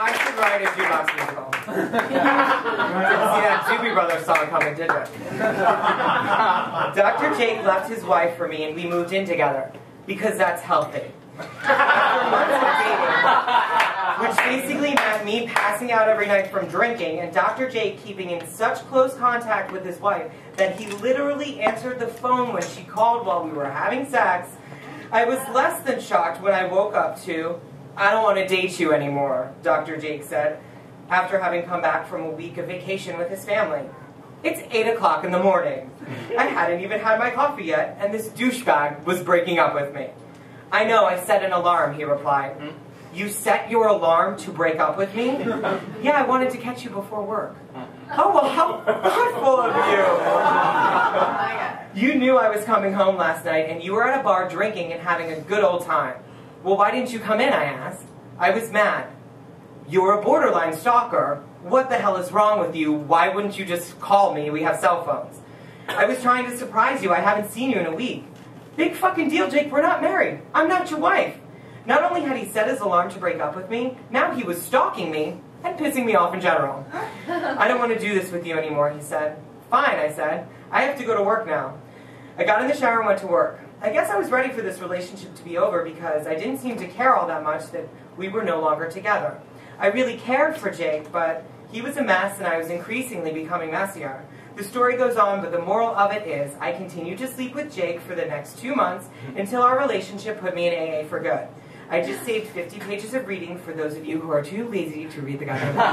I should write a jukebox musical. See that Doobie Brothers song coming, did it? Dr. Jake left his wife for me and we moved in together. Because that's healthy. After months of dating, which basically meant me passing out every night from drinking and Dr. Jake keeping in such close contact with his wife that he literally answered the phone when she called while we were having sex, I was less than shocked when I woke up to, "I don't want to date you anymore," Dr. Jake said, after having come back from a week of vacation with his family. It's 8 o'clock in the morning. I hadn't even had my coffee yet, and this douchebag was breaking up with me. "I know, I set an alarm," he replied. "You set your alarm to break up with me?" "Yeah, I wanted to catch you before work." "Oh, well, how thoughtful of you." "You knew I was coming home last night, and you were at a bar drinking and having a good old time." "Well, why didn't you come in?" I asked. I was mad. "You're a borderline stalker. What the hell is wrong with you? Why wouldn't you just call me? We have cell phones." "I was trying to surprise you. I haven't seen you in a week." "Big fucking deal, Jake. We're not married. I'm not your wife." Not only had he set his alarm to break up with me, now he was stalking me and pissing me off in general. "I don't want to do this with you anymore," he said. "Fine," I said. "I have to go to work now." I got in the shower and went to work. I guess I was ready for this relationship to be over because I didn't seem to care all that much that we were no longer together. I really cared for Jake, but he was a mess and I was increasingly becoming messier. The story goes on, but the moral of it is I continued to sleep with Jake for the next 2 months until our relationship put me in AA for good. I just saved 50 pages of reading for those of you who are too lazy to read the goddamn book.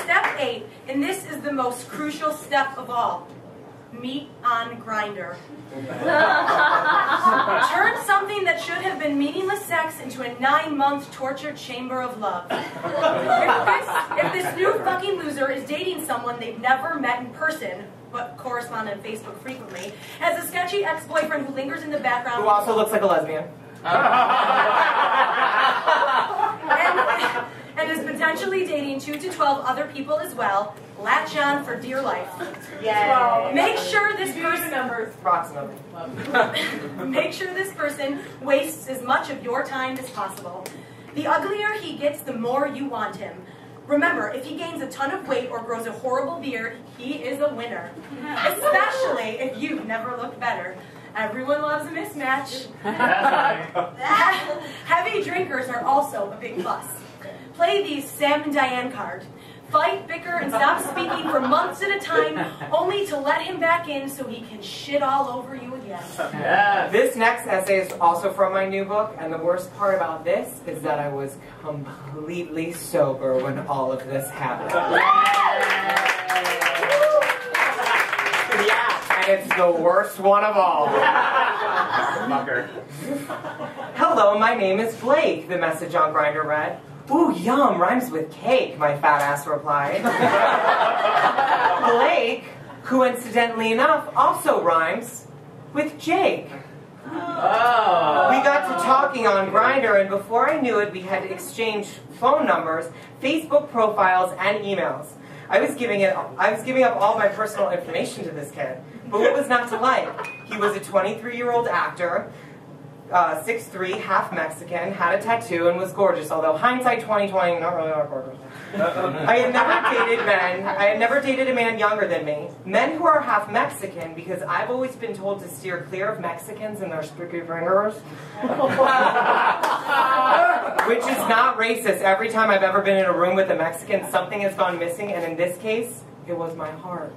Step 8, and this is the most crucial step of all. Meet on Grindr. Turn something that should have been meaningless sex into a 9-month torture chamber of love. If this new fucking loser is dating someone they've never met in person, but correspond on Facebook frequently, has a sketchy ex-boyfriend who lingers in the background, who also looks like a lesbian, and is potentially dating 2 to 12 other people as well, latch on for dear life. Yay. Make sure this person approximately. Make sure this person wastes as much of your time as possible. The uglier he gets, the more you want him. Remember, if he gains a ton of weight or grows a horrible beard, he is a winner. Especially if you've never looked better. Everyone loves a mismatch. Heavy drinkers are also a big plus. Play the Sam and Diane card. Fight, bicker, and stop speaking for months at a time, only to let him back in so he can shit all over you again. Yes. This next essay is also from my new book, and the worst part about this is that I was completely sober when all of this happened. Yeah, and it's the worst one of all. "Hello, my name is Blake," the message on Grindr read. "Ooh, yum, rhymes with cake," my fat ass replied. Blake, who incidentally enough also rhymes with Jake. Oh. We got to talking on Grindr, and before I knew it, we had exchanged phone numbers, Facebook profiles, and emails. I was giving up all my personal information to this kid. But what was not to like? He was a 23-year-old actor, 6'3", half Mexican, had a tattoo, and was gorgeous, although hindsight 2020, not really that gorgeous. I had never dated a man younger than me. Men who are half Mexican, because I've always been told to steer clear of Mexicans and their spooky fingers. Which is not racist. Every time I've ever been in a room with a Mexican, something has gone missing, and in this case, it was my heart.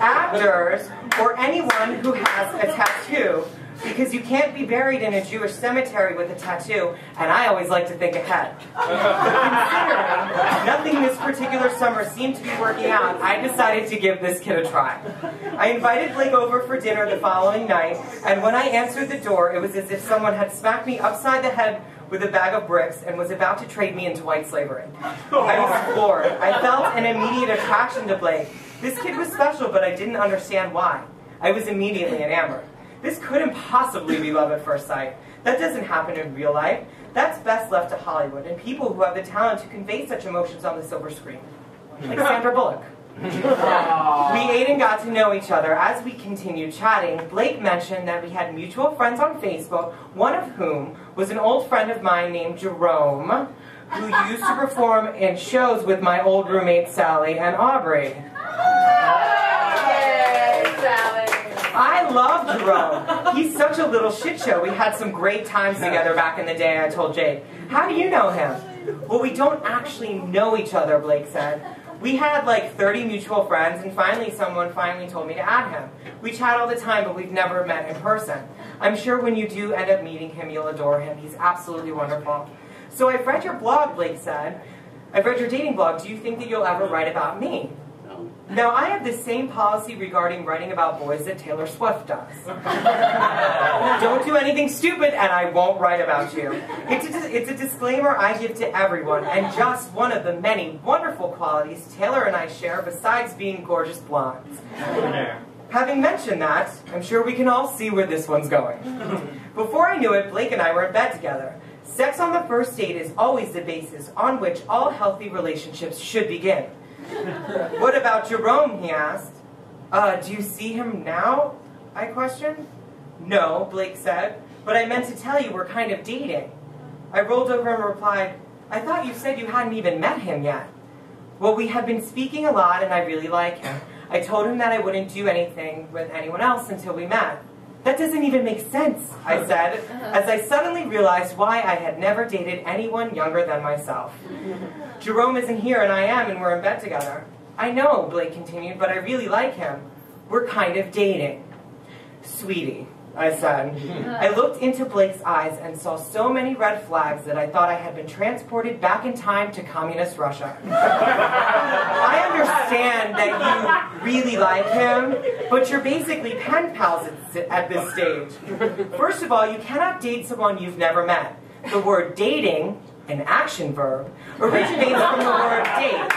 Actors, or anyone who has a tattoo, because you can't be buried in a Jewish cemetery with a tattoo, and I always like to think ahead. But considering nothing this particular summer seemed to be working out, I decided to give this kid a try. I invited Blake over for dinner the following night, and when I answered the door, it was as if someone had smacked me upside the head with a bag of bricks and was about to trade me into white slavery. I was floored. I felt an immediate attraction to Blake. This kid was special, but I didn't understand why. I was immediately enamored. This couldn't possibly be love at first sight. That doesn't happen in real life. That's best left to Hollywood and people who have the talent to convey such emotions on the silver screen. Like Sandra Bullock. We ate and got to know each other. As we continued chatting, Blake mentioned that we had mutual friends on Facebook, one of whom was an old friend of mine named Jerome, who used to perform in shows with my old roommate Sally and Aubrey. Yay, Sally! I love Jerome. He's such a little shit show. We had some great times together back in the day, I told Jake. How do you know him? Well, we don't actually know each other, Blake said. We had like 30 mutual friends, and finally someone told me to add him. We chat all the time, but we've never met in person. I'm sure when you do end up meeting him, you'll adore him. He's absolutely wonderful. So I've read your blog, Blake said. I've read your dating blog. Do you think that you'll ever write about me? No. Now, I have the same policy regarding writing about boys that Taylor Swift does. Don't do anything stupid, and I won't write about you. It's a disclaimer I give to everyone, and just one of the many wonderful qualities Taylor and I share besides being gorgeous blondes. Having mentioned that, I'm sure we can all see where this one's going. Before I knew it, Blake and I were in bed together. Sex on the first date is always the basis on which all healthy relationships should begin. What about Jerome, he asked. Do you see him now? I questioned. No, Blake said, but I meant to tell you we're kind of dating. I rolled over and replied, I thought you said you hadn't even met him yet. Well, we have been speaking a lot and I really like him. I told him that I wouldn't do anything with anyone else until we met. That doesn't even make sense, I said, as I suddenly realized why I had never dated anyone younger than myself. Jerome isn't here and I am, and we're in bed together. I know, Blake continued, but I really like him. We're kind of dating. Sweetie, I said. I looked into Blake's eyes and saw so many red flags that I thought I had been transported back in time to communist Russia. I understand that you really like him, but you're basically pen pals at this stage. First of all, you cannot date someone you've never met. The word dating, an action verb, originates from the word date,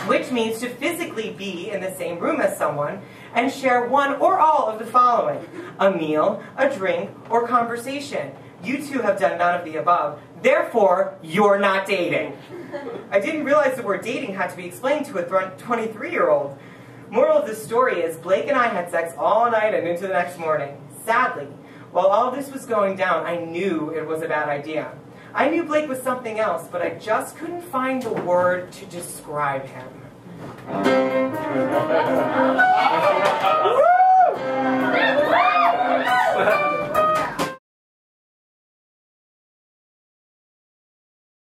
which means to physically be in the same room as someone and share one or all of the following: a meal, a drink, or conversation. You two have done none of the above. Therefore, you're not dating. I didn't realize the word dating had to be explained to a 23-year-old. Moral of the story is Blake and I had sex all night and into the next morning. Sadly, while all this was going down, I knew it was a bad idea. I knew Blake was something else, but I just couldn't find the word to describe him.